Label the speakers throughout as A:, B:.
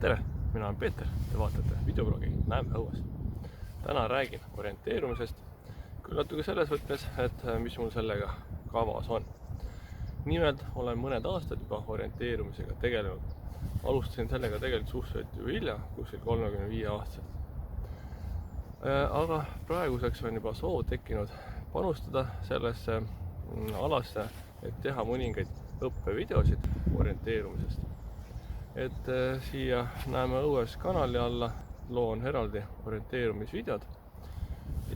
A: tere, mina olen Peeter, te vaatate videoblogi Näeme õues. Täna räägin orienteerumisest, küll natuke selles võtmes, et mis mul sellega kavas on. Nimelt olen mõned aastad juba orienteerumisega tegelenud. Alustasin sellega tegelikult suhteliselt ju hilja, kuskil 35-aastaselt. Aga praeguseks on juba soov tekkinud panustada sellesse alasse, et teha mõningaid õppevideosid orienteerumisest. Et siia Näeme õues kanali alla loon eraldi orienteerumisvideod.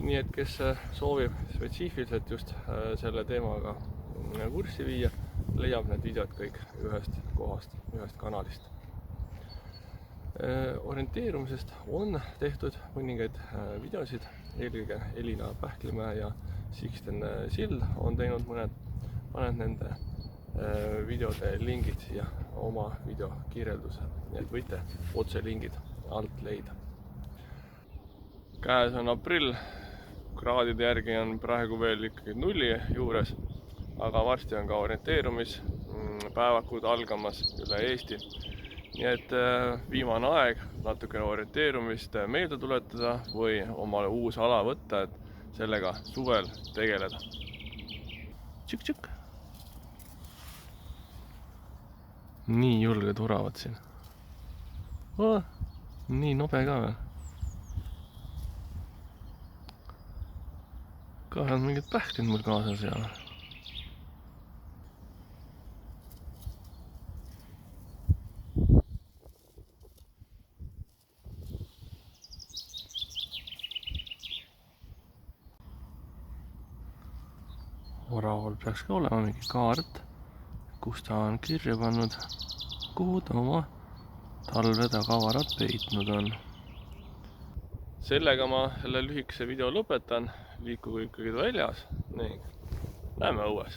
A: Nii et kes soovib spetsiifiliselt just selle teemaga kurssi viia, leiab need videod kõik ühest kohast, ühest kanalist. Orienteerumisest on tehtud mõningaid videosid, eelkõige Elina Pähklimäe ja Sixten Sill on teinud mõned, panen nende videode lingid siia oma video kirjelduse, nii et võite otselingid alt leida. Käes on aprill, kraadide järgi on praegu veel ikkagi 0 juures, aga varsti on ka orienteerumispäevakud algamas üle Eesti. Nii et viimane aeg natuke orienteerumist meelde tuletada või omale uus ala võtta, et sellega suvel tegeleda. Tšik-tšik! Nii julged uravad siin. Nii nobe ka veel. Kahel on mingid pähklid mul kaasas ja oraval peaks ka olema mingi kaart, kus ta on kirja pannud, kuhu ta oma talve tagavarad peitnud on. Sellega ma selle lühikese video lõpetan, liikugu ikkagi väljas ning näeme õues.